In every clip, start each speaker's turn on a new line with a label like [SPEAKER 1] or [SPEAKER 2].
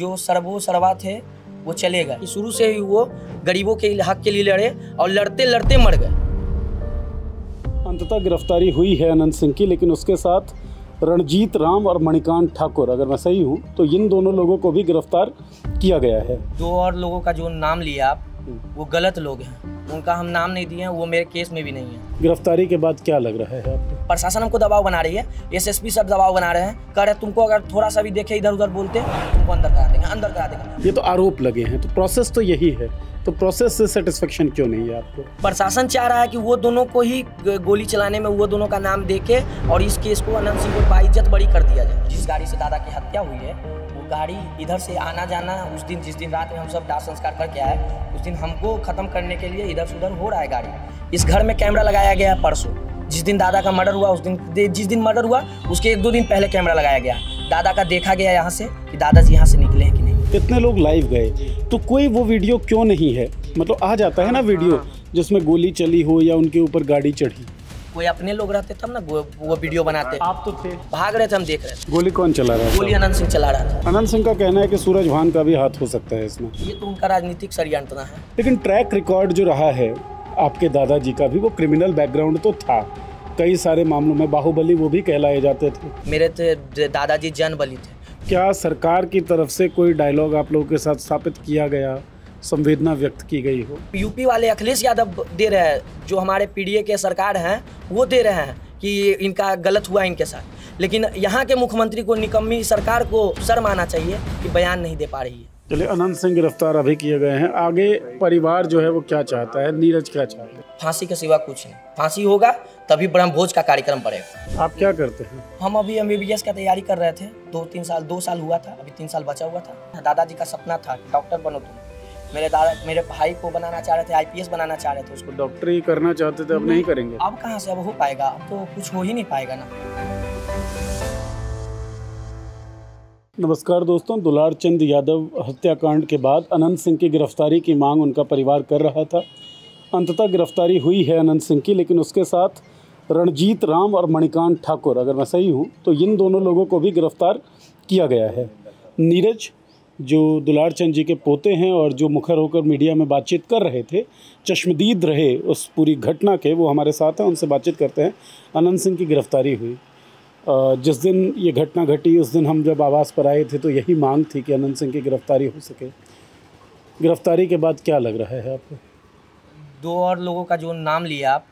[SPEAKER 1] जो सर्वो सर्वा थे वो चले गए। शुरू से ही वो गरीबों के हक के लिए लड़े और लड़ते लड़ते मर गए।
[SPEAKER 2] अंततः गिरफ्तारी हुई है अनंत सिंह की, लेकिन उसके साथ रणजीत राम और मणिकांत ठाकुर, अगर मैं सही हूँ तो इन दोनों लोगों को भी गिरफ्तार किया गया है।
[SPEAKER 1] दो और लोगों का जो नाम लिया आप, वो गलत लोग हैं, उनका हम नाम नहीं दिए हैं, वो मेरे केस में भी नहीं है।
[SPEAKER 2] गिरफ्तारी के बाद क्या लग रहा है आपको?
[SPEAKER 1] प्रशासन हमको दबाव बना रही है, एसएसपी सब दबाव बना रहे हैं, कह रहे तुमको अगर थोड़ा सा भी देखे इधर उधर बोलते तुमको अंदर करा देंगे, अंदर करा देंगे।
[SPEAKER 2] ये तो आरोप लगे हैं, तो प्रोसेस तो यही है, तो प्रोसेस से सेटिस्फेक्शन क्यों नहीं है आपको?
[SPEAKER 1] प्रशासन चाह रहा है कि वो दोनों को ही गोली चलाने में वो दोनों का नाम देके और इस केस को अनंत सिंह को बाइज्जत बरी कर दिया जाए। जिस गाड़ी से दादा की हत्या हुई है वो गाड़ी इधर से आना जाना उस दिन जिस दिन रात में हम सब दाह संस्कार करके आए, उस दिन हमको खत्म करने के लिए इधर से उधर हो रहा है गाड़ी। इस घर में कैमरा लगाया गया है परसों, जिस दिन दादा का मर्डर हुआ उस दिन, जिस दिन मर्डर हुआ उसके 1-2 दिन पहले कैमरा लगाया गया। दादा का देखा गया यहाँ से कि दादाजी यहाँ से निकले हैं कि नहीं।
[SPEAKER 2] इतने लोग लाइव गए तो कोई वो वीडियो क्यों नहीं है? मतलब आ जाता है ना वीडियो जिसमें गोली चली हो या उनके ऊपर गाड़ी चढ़ी।
[SPEAKER 1] कोई अपने लोग रहते तब ना वो वीडियो बनाते।
[SPEAKER 2] आप तो थे,
[SPEAKER 1] भाग रहे थे, हम देख रहे थे।
[SPEAKER 2] गोली कौन चला रहा है?
[SPEAKER 1] गोली अनंत सिंह चला रहा था।
[SPEAKER 2] अनंत सिंह का कहना है कि सूरज भान का भी हाथ हो सकता है इसमें।
[SPEAKER 1] ये तो उनका राजनीतिक षड्यंत्र है।
[SPEAKER 2] लेकिन ट्रैक रिकॉर्ड जो रहा है आपके दादाजी का भी, वो क्रिमिनल बैकग्राउंड तो था, कई सारे मामलों में बाहुबली वो भी कहलाए जाते थे।
[SPEAKER 1] मेरे दादाजी जनबली थे।
[SPEAKER 2] क्या सरकार की तरफ से कोई डायलॉग आप लोगों के साथ स्थापित किया गया, संवेदना व्यक्त की गई हो?
[SPEAKER 1] यूपी वाले अखिलेश यादव दे रहे हैं, जो हमारे पीडीए के सरकार हैं वो दे रहे हैं कि इनका गलत हुआ इनके साथ, लेकिन यहाँ के मुख्यमंत्री को, निकम्मी सरकार को शर्म आना चाहिए कि बयान नहीं दे पा रही है।
[SPEAKER 2] चलिए, अनंत सिंह गिरफ्तार अभी किए गए हैं, आगे परिवार जो है वो क्या चाहता है, नीरज क्या चाहता है?
[SPEAKER 1] फांसी के सिवा कुछ नहीं। फांसी होगा तभी ब्रह्मभोज का कार्यक्रम पड़ेगा।
[SPEAKER 2] आप क्या करते हैं?
[SPEAKER 1] हम अभी MBBS का तैयारी कर रहे थे, 2 साल हुआ था, अभी 3 साल बचा हुआ था। दादाजी का सपना था डॉक्टर बनो तुम। मेरे भाई को बनाना चाह रहे थे, IPS बनाना चाह रहे थे, उसको
[SPEAKER 2] डॉक्टरी करना चाहते थे, अब नहीं करेंगे?
[SPEAKER 1] अब कहाँ से अब हो पाएगा, अब तो कुछ हो ही नहीं पाएगा ना।
[SPEAKER 2] नमस्कार दोस्तों, दुलार चंद यादव हत्याकांड के बाद अनंत सिंह की गिरफ्तारी की मांग उनका परिवार कर रहा था। अंततः गिरफ्तारी हुई है अनंत सिंह की, लेकिन उसके साथ रणजीत राम और मणिकांत ठाकुर, अगर मैं सही हूँ तो इन दोनों लोगों को भी गिरफ्तार किया गया है। नीरज, जो दुलार चंद जी के पोते हैं और जो मुखर होकर मीडिया में बातचीत कर रहे थे, चश्मदीद रहे उस पूरी घटना के, वो हमारे साथ हैं, उनसे बातचीत करते हैं। अनंत सिंह की गिरफ्तारी हुई, जिस दिन ये घटना घटी उस दिन हम जब आवास पर आए थे तो यही मांग थी कि अनंत सिंह की गिरफ्तारी हो सके। गिरफ्तारी के बाद क्या लग रहा है आपको?
[SPEAKER 1] 2 और लोगों का जो नाम लिया आप,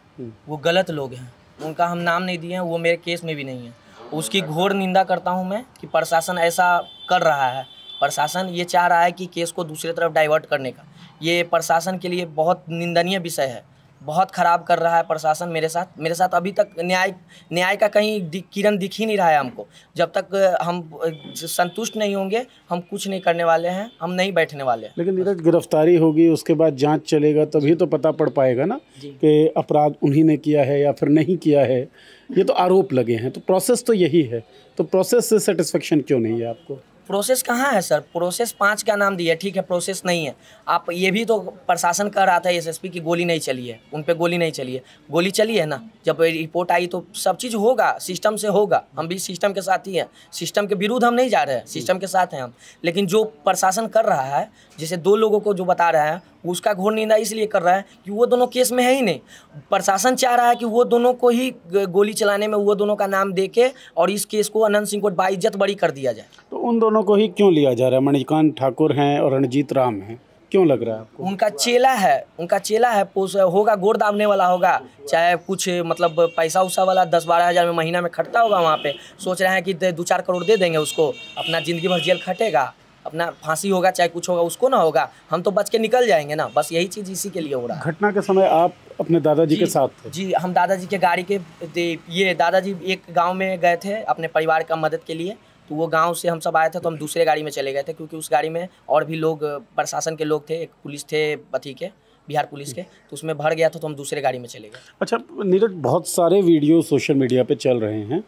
[SPEAKER 1] वो गलत लोग हैं, उनका हम नाम नहीं दिए हैं, वो मेरे केस में भी नहीं है। उसकी घोर निंदा करता हूँ मैं कि प्रशासन ऐसा कर रहा है। प्रशासन ये चाह रहा है कि केस को दूसरी तरफ डाइवर्ट करने का। ये प्रशासन के लिए बहुत निंदनीय विषय है, बहुत ख़राब कर रहा है प्रशासन मेरे साथ। अभी तक न्याय का कहीं किरण दिख ही नहीं रहा है हमको। जब तक हम संतुष्ट नहीं होंगे हम कुछ नहीं करने वाले हैं, हम नहीं बैठने वाले हैं।
[SPEAKER 2] लेकिन नीरज, गिरफ्तारी होगी, उसके बाद जांच चलेगा, तभी तो पता पड़ पाएगा ना कि अपराध उन्हीं ने किया है या फिर नहीं किया है। ये तो आरोप लगे हैं, तो प्रोसेस तो यही है, तो प्रोसेस से सेटिस्फेक्शन क्यों नहीं है आपको?
[SPEAKER 1] प्रोसेस कहाँ है सर? प्रोसेस 5 का नाम दिया, ठीक है, प्रोसेस नहीं है। आप ये भी तो प्रशासन कह रहा था SSP की गोली नहीं चली है, उन पे गोली नहीं चली है। गोली चली है ना, जब रिपोर्ट आई तो सब चीज़ होगा, सिस्टम से होगा। हम भी सिस्टम के साथ ही हैं, सिस्टम के विरुद्ध हम नहीं जा रहे हैं, सिस्टम के साथ हैं हम। लेकिन जो प्रशासन कर रहा है, जैसे 2 लोगों को जो बता रहा है, उसका घोर निंदा इसलिए कर रहा है कि वो दोनों केस में है ही नहीं। प्रशासन चाह रहा है कि वो दोनों को ही गोली चलाने में वो दोनों का नाम देके और इस केस को अनंत सिंह को बाइज्जत बरी कर दिया जाए।
[SPEAKER 2] तो उन दोनों को ही क्यों लिया जा रहा है? मणिकांत ठाकुर हैं और रणजीत राम हैं, क्यों लग रहा है आपको?
[SPEAKER 1] उनका चेला है, होगा, गोड़ दाबने वाला होगा, चाहे कुछ मतलब पैसा उसा वाला 10-12 हज़ार में महीना में खटता होगा वहाँ पे। सोच रहे हैं कि 2-4 करोड़ दे देंगे उसको, अपना ज़िंदगी भर जेल खटेगा, अपना फांसी होगा चाहे कुछ होगा, उसको ना होगा, हम तो बच के निकल जाएंगे ना। बस यही चीज़ इसी के लिए हो रहा है।
[SPEAKER 2] घटना के समय आप अपने दादाजी के साथ थे?
[SPEAKER 1] जी, हम दादाजी के गाड़ी के ये दादाजी एक गाँव में गए थे अपने परिवार का मदद के लिए, तो वो गांव से हम सब आए थे, तो हम दूसरे गाड़ी में चले गए थे, क्योंकि उस गाड़ी में और भी लोग प्रशासन के लोग थे, एक पुलिस थे बिहार पुलिस के, तो उसमें भर गया था, तो हम दूसरे गाड़ी में चले गए।
[SPEAKER 2] अच्छा नीरज, बहुत सारे वीडियो सोशल मीडिया पे चल रहे हैं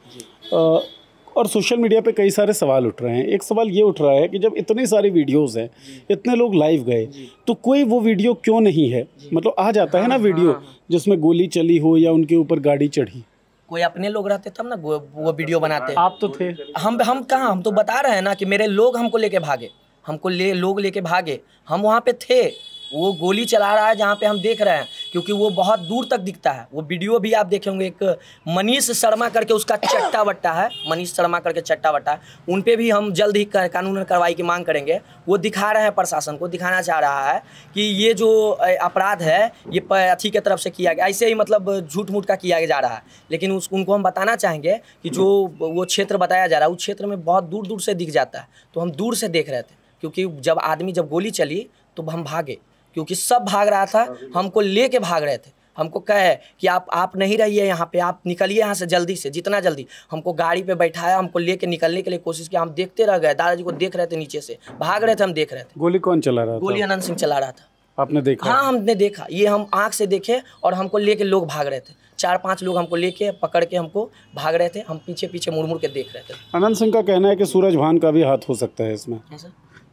[SPEAKER 2] और सोशल मीडिया पे कई सारे सवाल उठ रहे हैं। एक सवाल ये उठ रहा है कि जब इतनी सारी वीडियोस हैं, इतने लोग लाइव गए, तो कोई वो वीडियो क्यों नहीं है? मतलब आ जाता है ना वीडियो जिसमें गोली चली हो या उनके ऊपर गाड़ी चढ़ी।
[SPEAKER 1] कोई अपने लोग रहते तब ना वो वीडियो बनाते।
[SPEAKER 2] आप तो थे।
[SPEAKER 1] हम कहाँ, हम तो बता रहे हैं ना कि मेरे लोग हमको लेके भागे। हमको लोग लेके भागे, हम वहाँ पे थे, वो गोली चला रहा है जहाँ पे हम देख रहे हैं, क्योंकि वो बहुत दूर तक दिखता है। वो वीडियो भी आप देखे होंगे, एक मनीष शर्मा करके उसका चट्टा बट्टा है, मनीष शर्मा करके चट्टा बट्टा है, उन पे भी हम जल्द ही कानूनी कार्रवाई की मांग करेंगे। वो दिखा रहे हैं, प्रशासन को दिखाना चाह रहा है कि ये जो अपराध है ये अथी के तरफ से किया गया, ऐसे ही मतलब झूठ मूठ का किया जा रहा है। लेकिन उनको हम बताना चाहेंगे कि जो वो क्षेत्र बताया जा रहा है उस क्षेत्र में बहुत दूर दूर से दिख जाता है, तो हम दूर से देख रहे थे, क्योंकि जब गोली चली तो हम भागे, क्योंकि सब भाग रहा था, हमको लेके भाग रहे थे। हमको कहे कि आप नहीं रहिए यहाँ पे, आप निकलिए यहाँ से जल्दी से, जितना जल्दी। हमको गाड़ी पे बैठाया, हमको लेके निकलने के लिए कोशिश की, हम देखते रह गए, दादाजी को देख रहे थे, नीचे से भाग रहे थे, हम देख रहे थे।
[SPEAKER 2] गोली कौन चला रहा था?
[SPEAKER 1] गोली अनंत सिंह चला रहा था।
[SPEAKER 2] आपने देखा?
[SPEAKER 1] हाँ, हमने देखा, ये हम आँख से देखे, और हमको लेके लोग भाग रहे थे, 4-5 लोग हमको लेके पकड़ के हमको भाग रहे थे, हम पीछे पीछे मुड़ मुड़ के देख रहे थे।
[SPEAKER 2] अनंत सिंह का कहना है कि सूरज भान का भी हाथ हो सकता है इसमें।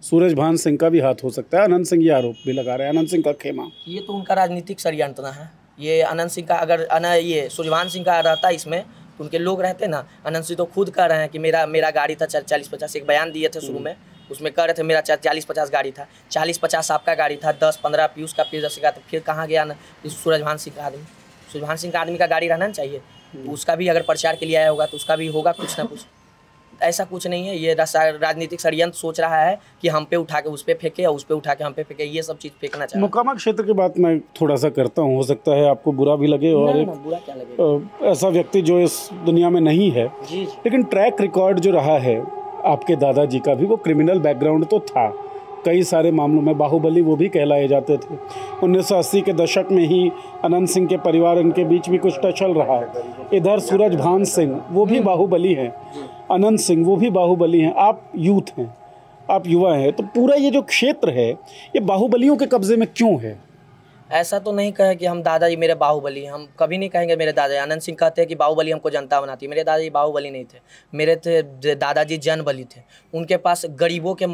[SPEAKER 2] सूरज भान सिंह का भी हाथ हो सकता है। अनंत सिंह ये आरोप भी लगा रहे हैं, अनंत सिंह का खेमा।
[SPEAKER 1] ये तो उनका राजनीतिक षड्यंत्र है। ये अनंत सिंह का अगर ये सूर्यभान सिंह का रहता इसमें, तो उनके लोग रहते ना। अनंत सिंह तो खुद कह रहे हैं कि मेरा गाड़ी था 40-50, एक बयान दिए थे शुरू में, उसमें कह रहे थे मेरा 40-50 गाड़ी था, 40-50 आपका गाड़ी था, 10-15 पीयूष का, फिर 10 का, तो फिर कहाँ गया सूरजभान सिंह का आदमी? सूरजभान सिंह का आदमी का गाड़ी रहना चाहिए, तो उसका भी अगर प्रचार के लिए आया होगा तो उसका भी होगा कुछ ना कुछ। ऐसा कुछ नहीं है, ये राजनीतिक षड्यंत्र सोच रहा है कि हम पे उठा के उस पे फेंके या उस पे उठा के हम पे फेंके, ये सब चीज़ फेंकना चाहिए।
[SPEAKER 2] मोकामा क्षेत्र की बात मैं थोड़ा सा करता हूँ, हो सकता है आपको बुरा भी लगे, और एक
[SPEAKER 1] बुरा क्या लगे,
[SPEAKER 2] ऐसा व्यक्ति जो इस दुनिया में नहीं है, लेकिन ट्रैक रिकॉर्ड जो रहा है आपके दादाजी का भी, वो क्रिमिनल बैकग्राउंड तो था कई सारे मामलों में, बाहुबली वो भी कहलाए जाते थे। 1980 के दशक में ही अनंत सिंह के परिवार, इनके बीच भी कुछ टचल रहा है। इधर सूरज भान सिंह वो भी बाहुबली हैं, अनंत सिंह वो भी बाहुबली हैं। आप यूथ हैं, आप युवा हैं, तो पूरा ये जो क्षेत्र है ये बाहुबलियों के कब्जे में क्यों है?
[SPEAKER 1] ऐसा तो नहीं कहे कि हम दादाजी मेरे बाहुबली, हम कभी नहीं कहेंगे मेरे दादाजी। अनंत सिंह कहते हैं कि बाहुबली हमको जनता बनाती है, मेरे दादाजी बाहुबली नहीं थे, मेरे दादाजी जनबली थे। उनके पास गरीबों के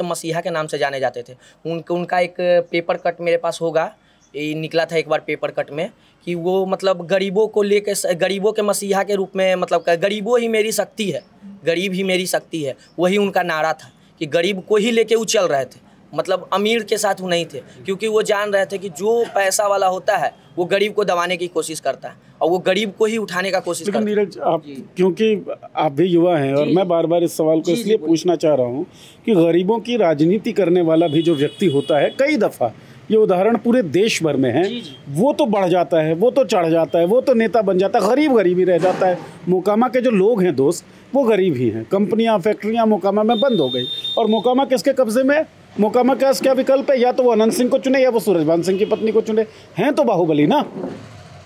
[SPEAKER 1] मसीहा के नाम से जाने जाते थे। उनका एक पेपर कट मेरे पास होगा, ये निकला था एक बार पेपर कट में, कि वो मतलब गरीबों को लेकर, गरीबों के मसीहा के रूप में, मतलब गरीबों ही मेरी शक्ति है, गरीब ही मेरी शक्ति है, वही उनका नारा था कि गरीब को ही लेके वो चल रहे थे। मतलब अमीर के साथ वो नहीं थे, क्योंकि वो जान रहे थे कि जो पैसा वाला होता है वो गरीब को दबाने की कोशिश करता है, और वो गरीब को ही उठाने का कोशिश करता है।
[SPEAKER 2] नीरज, आप क्योंकि आप भी युवा हैं, और मैं बार बार इस सवाल को इसलिए पूछना चाह रहा हूँ कि गरीबों की राजनीति करने वाला भी जो व्यक्ति होता है, कई दफ़ा ये उदाहरण पूरे देश भर में है, वो तो बढ़ जाता है, वो तो चढ़ जाता है, वो तो नेता बन जाता है, गरीब ही रह जाता है। मोकामा के जो लोग हैं दोस्त, वो गरीब ही हैं। कंपनियां, फैक्ट्रियां मोकामा में बंद हो गई, और मोकामा किसके कब्जे में? मोकामा का क्या विकल्प है? या तो वो अनंत सिंह को चुने या वो सूरजभान सिंह की पत्नी को चुने, हैं तो बाहुबली ना।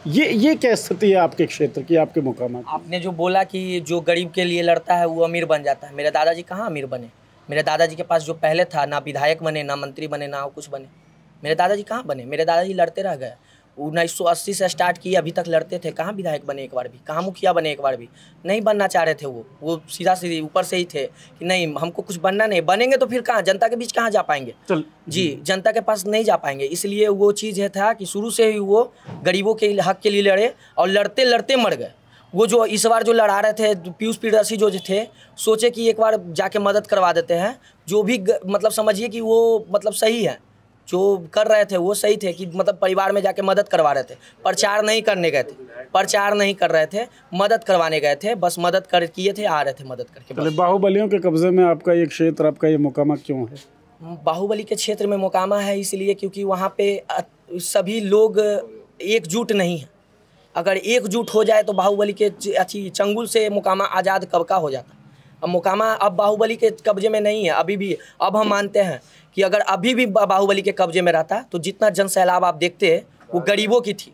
[SPEAKER 2] ये क्या स्थिति है आपके क्षेत्र की, आपके मोकामा की?
[SPEAKER 1] आपने जो बोला कि जो गरीब के लिए लड़ता है वो अमीर बन जाता है, मेरे दादाजी कहाँ अमीर बने? मेरे दादाजी के पास जो पहले था, ना विधायक बने, ना मंत्री बने, ना कुछ बने। मेरे दादाजी कहाँ बने? मेरे दादाजी लड़ते रह गए। 1980 से स्टार्ट किए, अभी तक लड़ते थे, कहाँ विधायक बने एक बार भी, कहाँ मुखिया बने एक बार भी? नहीं बनना चाह रहे थे वो सीधा सीधी ऊपर से ही थे कि नहीं हमको कुछ बनना नहीं, बनेंगे तो फिर कहाँ, जनता के बीच कहाँ जा पाएंगे? जी, जनता के पास नहीं जा पाएंगे। इसलिए वो चीज़ है था कि शुरू से ही वो गरीबों के हक के लिए लड़े, और लड़ते लड़ते मर गए। वो जो इस बार जो लड़ा रहे थे पीयूष प्रियदर्शी जो थे, सोचे कि एक बार जाके मदद करवा देते हैं, जो भी मतलब समझिए कि वो मतलब सही है, जो कर रहे थे वो सही थे, कि मतलब परिवार में जाके मदद करवा रहे थे, प्रचार नहीं करने गए थे, प्रचार नहीं कर रहे थे, मदद करवाने गए थे, बस मदद किए थे, आ रहे थे मदद करके।
[SPEAKER 2] बाहुबलियों के कब्जे में आपका ये क्षेत्र, आपका ये मोकामा क्यों है?
[SPEAKER 1] बाहुबली के क्षेत्र में मोकामा है इसलिए क्योंकि वहाँ पे सभी लोग एकजुट नहीं हैं। अगर एकजुट हो जाए तो बाहुबली के चंगुल से मोकामा आज़ाद कब का हो जाता। अब मोकामा अब बाहुबली के कब्जे में नहीं है अभी भी। अब हम मानते हैं कि अगर अभी भी बाहुबली के कब्जे में रहता तो जितना जन सैलाब आप देखते हैं वो गरीबों की थी।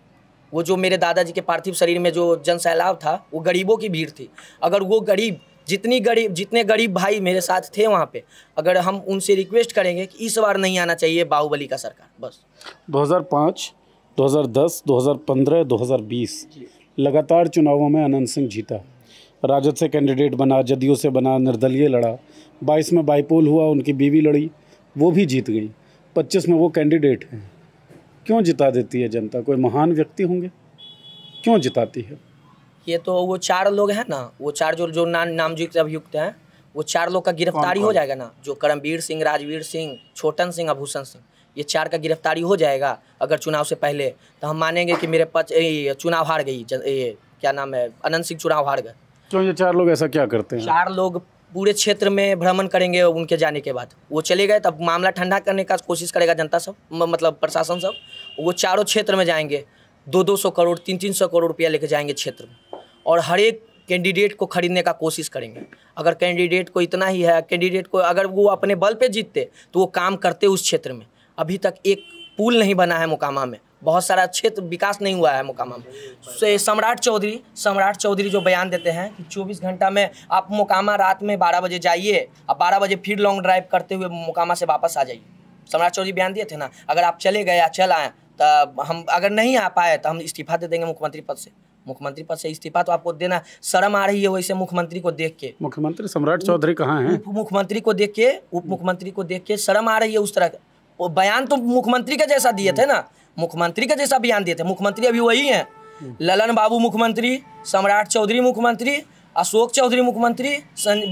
[SPEAKER 1] वो जो मेरे दादाजी के पार्थिव शरीर में जो जन सैलाब था वो गरीबों की भीड़ थी। अगर वो गरीब जितने गरीब भाई मेरे साथ थे वहाँ पे, अगर हम उनसे रिक्वेस्ट करेंगे कि इस बार नहीं आना चाहिए बाहुबली का सरकार। बस
[SPEAKER 2] 2005, 2010, 2015, 2020 लगातार चुनावों में अनंत सिंह जीता। राजद से कैंडिडेट बना, जदयू से बना, निर्दलीय लड़ा। 22 में बाईपोल हुआ, उनकी बीवी लड़ी, वो भी जीत गई। 25 में वो कैंडिडेट हैं। क्यों जिता देती है जनता? कोई महान व्यक्ति होंगे, क्यों जिताती है?
[SPEAKER 1] ये तो वो 4 लोग हैं ना, वो 4 जो नामयुक्त अभियुक्त हैं, वो 4 लोग का गिरफ्तारी हो जाएगा ना, जो करमवीर सिंह, राजवीर सिंह, छोटन सिंह, आभूषण सिंह, ये 4 का गिरफ्तारी हो जाएगा अगर चुनाव से पहले, तो हम मानेंगे कि मेरे चुनाव हार गई ये क्या नाम है, अनंत सिंह चुनाव हार गए।
[SPEAKER 2] क्यों ये 4 लोग ऐसा क्या करते हैं?
[SPEAKER 1] 4 लोग पूरे क्षेत्र में भ्रमण करेंगे उनके जाने के बाद। वो चले गए तब मामला ठंडा करने का कोशिश करेगा जनता सब, मतलब प्रशासन सब। वो चारों क्षेत्र में जाएंगे, 200-200 करोड़ 300-300 करोड़ रुपया लेके जाएंगे क्षेत्र में, और हर एक कैंडिडेट को खरीदने का कोशिश करेंगे। अगर कैंडिडेट को इतना ही है, कैंडिडेट को अगर वो अपने बल पे जीतते तो वो काम करते उस क्षेत्र में। अभी तक एक पुल नहीं बना है मोकामा में, बहुत सारा क्षेत्र विकास नहीं हुआ है मोकामा में। सम्राट चौधरी जो बयान देते हैं कि 24 घंटा में आप मोकामा रात में 12 बजे जाइए, अब 12 बजे फिर लॉन्ग ड्राइव करते हुए मोकामा से वापस आ जाइए। सम्राट चौधरी बयान दिए थे ना, अगर आप चले गए या चल आए तो हम अगर नहीं आ पाए तो हम इस्तीफा दे देंगे मुख्यमंत्री पद से। मुख्यमंत्री पद से इस्तीफा तो आपको देना शर्म आ रही है वैसे मुख्यमंत्री को देख के।
[SPEAKER 2] मुख्यमंत्री सम्राट चौधरी कहाँ हैं?
[SPEAKER 1] उप मुख्यमंत्री को देख के, उप मुख्यमंत्री को देख के शर्म आ रही है उस तरह का। वो बयान तो मुख्यमंत्री के जैसा दिए थे ना, मुख्यमंत्री के जैसा बयान दिए थे। मुख्यमंत्री अभी वही हैं, ललन बाबू मुख्यमंत्री, सम्राट चौधरी मुख्यमंत्री, अशोक चौधरी मुख्यमंत्री,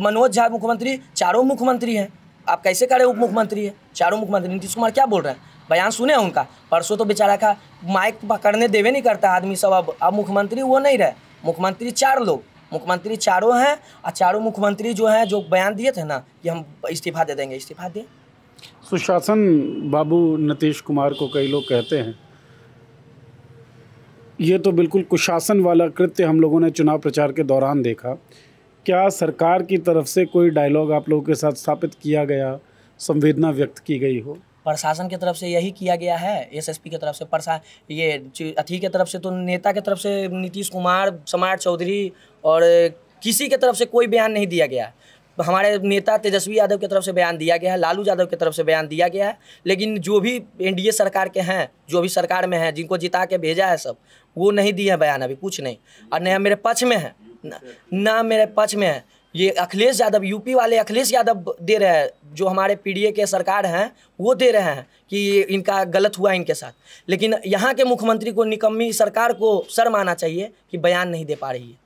[SPEAKER 1] मनोज झा मुख्यमंत्री, चारों मुख्यमंत्री हैं। आप कैसे करें उप मुख्यमंत्री है? चारों मुख्यमंत्री। नीतीश कुमार क्या बोल रहे हैं? बयान सुने उनका, परसों तो बेचारा का माइक पकड़ने देवे नहीं करता आदमी सब। अब मुख्यमंत्री वो नहीं रहे, मुख्यमंत्री 4 लोग, मुख्यमंत्री चारों हैं। और चारों मुख्यमंत्री जो हैं, जो बयान दिए थे ना कि हम इस्तीफा दे देंगे, इस्तीफा दें।
[SPEAKER 2] सुशासन बाबू नीतीश कुमार को कई लोग कहते हैं, ये तो बिल्कुल कुशासन वाला कृत्य हम लोगों ने चुनाव प्रचार के दौरान देखा। क्या सरकार की तरफ से कोई डायलॉग आप लोगों के साथ स्थापित किया गया, संवेदना व्यक्त की गई हो?
[SPEAKER 1] प्रशासन की तरफ से यही किया गया है, एसएसपी की तरफ से, ये अथी की तरफ से तो नेता की तरफ से नीतीश कुमार, सम्राट चौधरी और किसी की तरफ से कोई बयान नहीं दिया गया है। हमारे नेता तेजस्वी यादव की तरफ से बयान दिया गया है, लालू यादव की तरफ से बयान दिया गया है, लेकिन जो भी एनडीए सरकार के हैं, जो भी सरकार में हैं, जिनको जिता के भेजा है सब, वो नहीं दिए हैं बयान अभी, कुछ नहीं। और न मेरे पक्ष में है, ना मेरे पक्ष में है। ये अखिलेश यादव, यूपी वाले अखिलेश यादव दे रहे हैं, जो हमारे पीडीए के सरकार हैं वो दे रहे हैं कि इनका गलत हुआ इनके साथ। लेकिन यहाँ के मुख्यमंत्री को, निकम्मी सरकार को शर्म आना चाहिए कि बयान नहीं दे पा रही है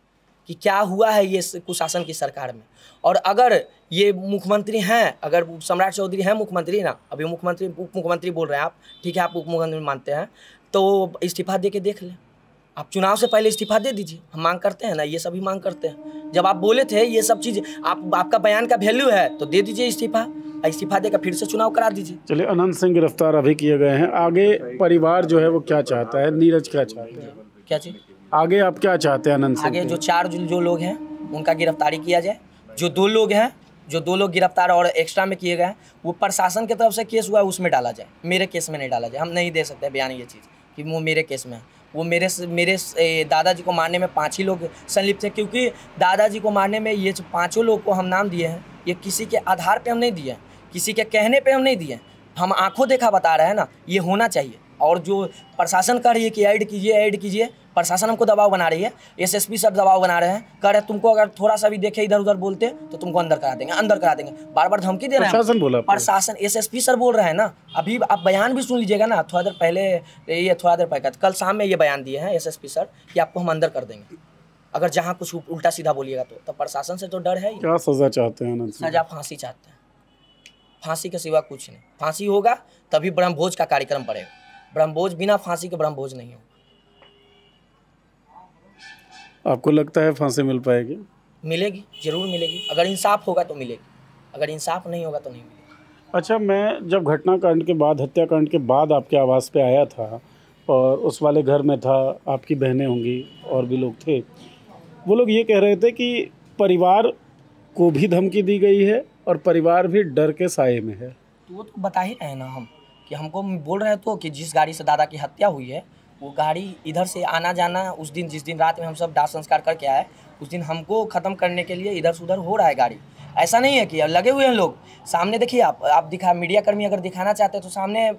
[SPEAKER 1] कि क्या हुआ है ये कुशासन की सरकार में। और अगर ये मुख्यमंत्री हैं, अगर सम्राट चौधरी हैं मुख्यमंत्री ना, अभी मुख्यमंत्री उप मुख्यमंत्री बोल रहे हैं आप, ठीक है, आप उप मुख्यमंत्री मानते हैं तो इस्तीफा दे के देख लें। आप चुनाव से पहले इस्तीफा दे दीजिए, हम मांग करते हैं ना, ये सभी मांग करते हैं। जब आप बोले थे ये सब चीज़, आपका बयान का वैल्यू है तो दे दीजिए इस्तीफा, इस्तीफा देकर फिर से चुनाव करा दीजिए।
[SPEAKER 2] चलिए, अनंत सिंह गिरफ्तार अभी किए गए हैं, आगे परिवार जो है वो क्या चाहता है? नीरज क्या चाहते हैं?
[SPEAKER 1] क्या चीज़
[SPEAKER 2] आगे आप क्या चाहते हैं? अनंत सिंह
[SPEAKER 1] आगे जो 4 जो लोग हैं उनका गिरफ्तारी किया जाए। जो 2 लोग हैं, जो 2 लोग गिरफ्तार और एक्स्ट्रा में किए गए हैं, वो प्रशासन की तरफ से केस हुआ है उसमें डाला जाए, मेरे केस में नहीं डाला जाए। हम नहीं दे सकते बयान ये चीज़ कि वो मेरे केस में है। वो मेरे दादाजी को मारने में 5 ही लोग संलिप्त हैं, क्योंकि दादाजी को मारने में ये 5 लोग को हम नाम दिए हैं, ये किसी के आधार पे हम नहीं दिए हैं, किसी के कहने पे हम नहीं दिए हैं, हम आंखों देखा बता रहे हैं ना, ये होना चाहिए। और जो प्रशासन कह रही है कि ऐड कीजिए, प्रशासन हमको दबाव बना रही है, एसएसपी सब दबाव बना रहे हैं, कह रहे तुमको अगर थोड़ा सा भी देखे इधर उधर बोलते तो तुमको अंदर करा देंगे, बार धमकी दे रहे हैं।
[SPEAKER 2] प्रशासन बोला?
[SPEAKER 1] प्रशासन, एसएसपी सर बोल रहे हैं ना। अभी आप बयान भी सुन लीजिएगा ना, थोड़ा देर पहले कल शाम में ये बयान दिए हैं एसएसपी सर कि आपको हम अंदर कर देंगे अगर जहाँ कुछ उल्टा सीधा बोलिएगा तो प्रशासन से तो डर है ही।
[SPEAKER 2] क्या सजा चाहते हैं?
[SPEAKER 1] सजा फांसी चाहते हैं, फांसी के सिवा कुछ नहीं। फांसी होगा तभी ब्रह्मभोज का कार्यक्रम पड़ेगा, ब्रह्मभोज, बिना फांसी के ब्रह्मभोज नहीं होगा।
[SPEAKER 2] आपको लगता है फांसी मिल पाएगी?
[SPEAKER 1] मिलेगी, जरूर मिलेगी। अगर इंसाफ होगा तो मिलेगी, अगर इंसाफ नहीं होगा तो नहीं मिलेगी।
[SPEAKER 2] अच्छा, मैं जब घटनाकांड के बाद, हत्याकांड के बाद आपके आवास पे आया था और उस वाले घर में था, आपकी बहनें होंगी और भी लोग थे, वो लोग ये कह रहे थे कि परिवार को भी धमकी दी गई है और परिवार भी डर के साए में है।
[SPEAKER 1] तो वो तो बता ही रहे हैं ना हम, कि हमको बोल रहे तो कि जिस गाड़ी से दादा की हत्या हुई है वो गाड़ी इधर से आना जाना, उस दिन जिस दिन रात में हम सब दाह संस्कार करके आए, उस दिन हमको ख़त्म करने के लिए इधर से उधर हो रहा है गाड़ी। ऐसा नहीं है कि लगे हुए हैं लोग सामने। देखिए आप दिखा, मीडिया कर्मी अगर दिखाना चाहते हैं तो सामने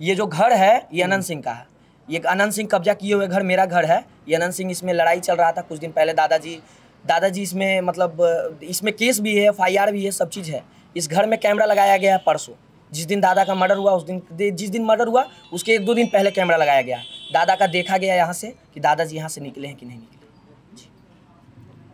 [SPEAKER 1] ये जो घर है ये अनंत सिंह का है, ये अनंत सिंह कब्जा किए हुए घर मेरा घर है। ये अनंत सिंह, इसमें लड़ाई चल रहा था कुछ दिन पहले, दादाजी इसमें, मतलब इसमें केस भी है, FIR भी है, सब चीज़ है। इस घर में कैमरा लगाया गया है परसों, जिस दिन दादा का मर्डर हुआ, उस दिन, जिस दिन मर्डर हुआ उसके 1-2 दिन पहले कैमरा लगाया गया। दादा का देखा गया यहाँ से कि दादाजी यहाँ से निकले हैं कि नहीं निकले।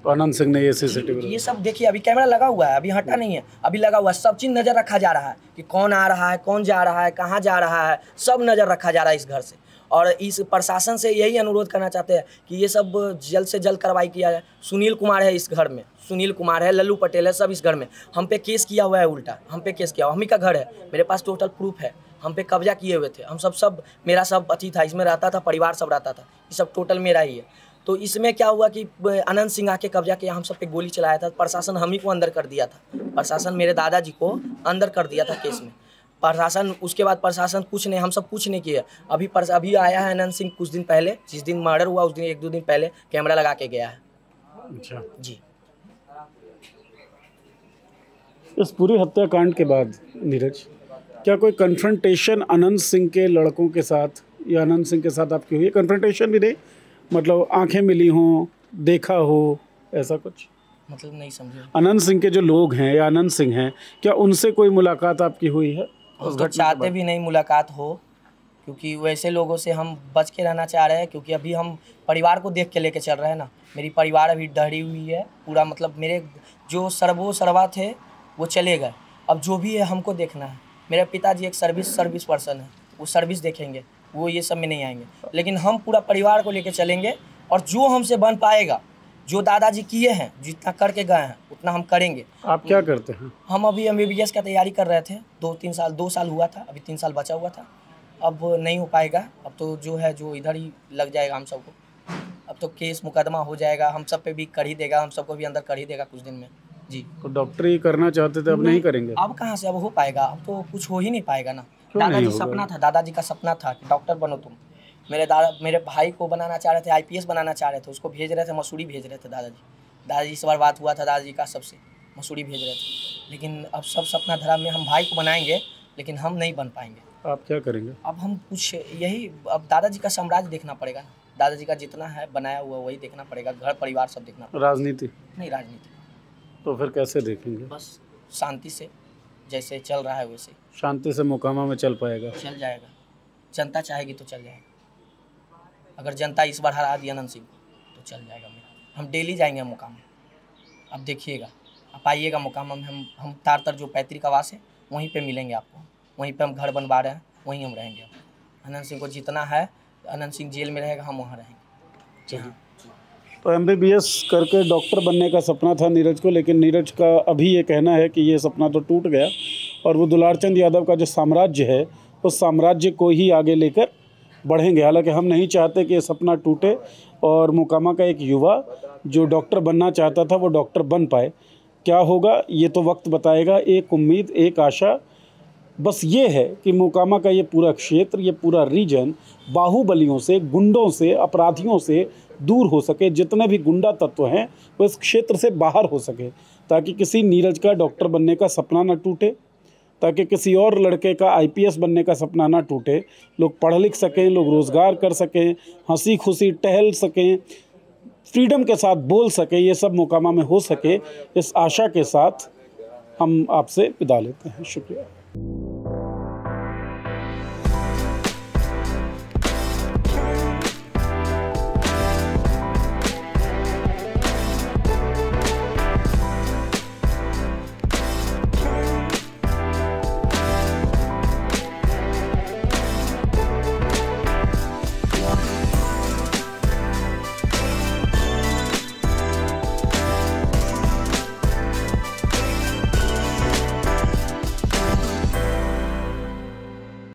[SPEAKER 2] तो आनंद सिंह ने ये CCTV
[SPEAKER 1] ये सब देखिए, अभी कैमरा लगा हुआ है, अभी हटा नहीं है, अभी लगा हुआ है, सब चीज़ नज़र रखा जा रहा है कि कौन आ रहा है, कौन जा रहा है, कहाँ जा रहा है, सब नज़र रखा जा रहा है इस घर से। और इस प्रशासन से यही अनुरोध करना चाहते हैं कि ये सब जल्द से जल्द कार्रवाई किया जाए। सुनील कुमार है इस घर में, सुनील कुमार है, लल्लू पटेल है, सब इस घर में। हम पे केस किया हुआ है, उल्टा हम पे केस किया हुआ, हम ही का घर है, मेरे पास टोटल प्रूफ है, हम पे कब्जा किए हुए थे। हम सब मेरा सब अथी था, इसमें रहता था, परिवार सब रहता था, ये सब टोटल मेरा ही है। तो इसमें क्या हुआ कि अनंत सिंह आके कब्जा किया, हम सब पे गोली चलाया था, प्रशासन हम ही को अंदर कर दिया था, प्रशासन मेरे दादाजी को अंदर कर दिया था केस में। प्रशासन उसके बाद प्रशासन कुछ नहीं, हम सब कुछ नहीं किया। अभी आया है अनंत सिंह कुछ दिन पहले, जिस दिन मर्डर हुआ उस दिन 1-2 दिन पहले कैमरा लगा के गया है।
[SPEAKER 2] अच्छा
[SPEAKER 1] जी।
[SPEAKER 2] इस पूरी हत्याकांड के बाद नीरज, क्या कोई कन्फ्रंटेशन अनंत सिंह के लड़कों के साथ या अनंत सिंह के साथ आपकी हुई है? कन्फ्रंटेशन भी नहीं, मतलब आंखें मिली हों, देखा हो, ऐसा कुछ?
[SPEAKER 1] मतलब नहीं समझे।
[SPEAKER 2] अनंत सिंह के जो लोग हैं या अनंत सिंह हैं, क्या उनसे कोई मुलाकात आपकी हुई है?
[SPEAKER 1] हम तो चाहते भी नहीं मुलाकात हो, क्योंकि वैसे लोगों से हम बच के रहना चाह रहे हैं, क्योंकि अभी हम परिवार को देख के लेके चल रहे हैं ना। मेरी परिवार अभी डरी हुई है पूरा, मतलब मेरे जो सर्वा थे वो चले गए, अब जो भी है हमको देखना है। मेरे पिताजी एक सर्विस पर्सन है, वो सर्विस देखेंगे, वो ये सब में नहीं आएंगे, लेकिन हम पूरा परिवार को लेके चलेंगे। और जो हमसे बन पाएगा, जो दादाजी किए हैं, जितना करके गए हैं उतना हम करेंगे।
[SPEAKER 2] आप क्या करते हैं?
[SPEAKER 1] हम अभी MBBS का तैयारी कर रहे थे, 2 साल हुआ था, अभी 3 साल बचा हुआ था। अब नहीं हो पाएगा, अब तो जो है जो इधर ही लग जाएगा हम सबको। अब तो केस मुकदमा हो जाएगा, हम सब पे भी कर ही देगा, हम सबको भी अंदर कर ही देगा कुछ दिन में। जी।
[SPEAKER 2] तो डॉक्टरी करना चाहते थे, अब नहीं करेंगे?
[SPEAKER 1] अब कहाँ से अब हो पाएगा, अब तो कुछ हो ही नहीं पाएगा ना। दादाजी सपना था, दादाजी का सपना था कि डॉक्टर बनो तुम। मेरे भाई को बनाना चाह रहे थे, IPS बनाना चाह रहे थे, उसको भेज रहे थे, मसूरी भेज रहे थे दादाजी। इस बार बात हुआ था दादाजी का, सबसे मसूरी भेज रहे थे। लेकिन अब सब सपना धरा में, हम भाई को बनाएंगे लेकिन हम नहीं बन पाएंगे।
[SPEAKER 2] आप क्या करेंगे?
[SPEAKER 1] अब हम कुछ यही, अब दादाजी का साम्राज्य देखना पड़ेगा ना, दादाजी का जितना है बनाया हुआ वही देखना पड़ेगा, घर परिवार सब देखना पड़ेगा।
[SPEAKER 2] राजनीति
[SPEAKER 1] नहीं, राजनीति
[SPEAKER 2] तो फिर कैसे देखेंगे?
[SPEAKER 1] बस शांति से, जैसे चल रहा है वैसे
[SPEAKER 2] शांति से मुकामा में चल पाएगा?
[SPEAKER 1] चल जाएगा, जनता चाहेगी तो चल जाएगा। अगर जनता इस बार हरा दी अनंत सिंह तो चल जाएगा मेरा। हम डेली जाएंगे मुकाम, अब देखिएगा, आप आइएगा मुकाम में। हम तार जो पैतृक आवास है वहीं पे मिलेंगे आपको, वहीं पे हम घर बनवा रहे हैं, वहीं हम रहेंगे। अनंत सिंह को जितना है, अनंत सिंह जेल में रहेगा, हम वहाँ रहेंगे। जी हाँ।
[SPEAKER 2] तो MBBS करके डॉक्टर बनने का सपना था नीरज को, लेकिन नीरज का अभी ये कहना है कि ये सपना तो टूट गया और वो दुलारचंद यादव का जो साम्राज्य है उस साम्राज्य को ही आगे लेकर बढ़ेंगे। हालांकि हम नहीं चाहते कि ये सपना टूटे और मोकामा का एक युवा जो डॉक्टर बनना चाहता था वो डॉक्टर बन पाए। क्या होगा ये तो वक्त बताएगा। एक उम्मीद, एक आशा बस ये है कि मोकामा का ये पूरा क्षेत्र, ये पूरा रीजन बाहुबलियों से, गुंडों से, अपराधियों से दूर हो सके। जितने भी गुंडा तत्व हैं वो इस क्षेत्र से बाहर हो सके, ताकि किसी नीरज का डॉक्टर बनने का सपना ना टूटे, ताकि किसी और लड़के का IPS बनने का सपना ना टूटे। लोग पढ़ लिख सकें, लोग रोज़गार कर सकें, हंसी खुशी टहल सकें, फ्रीडम के साथ बोल सकें, ये सब मोकामा में हो सके। इस आशा के साथ हम आपसे विदा लेते हैं। शुक्रिया।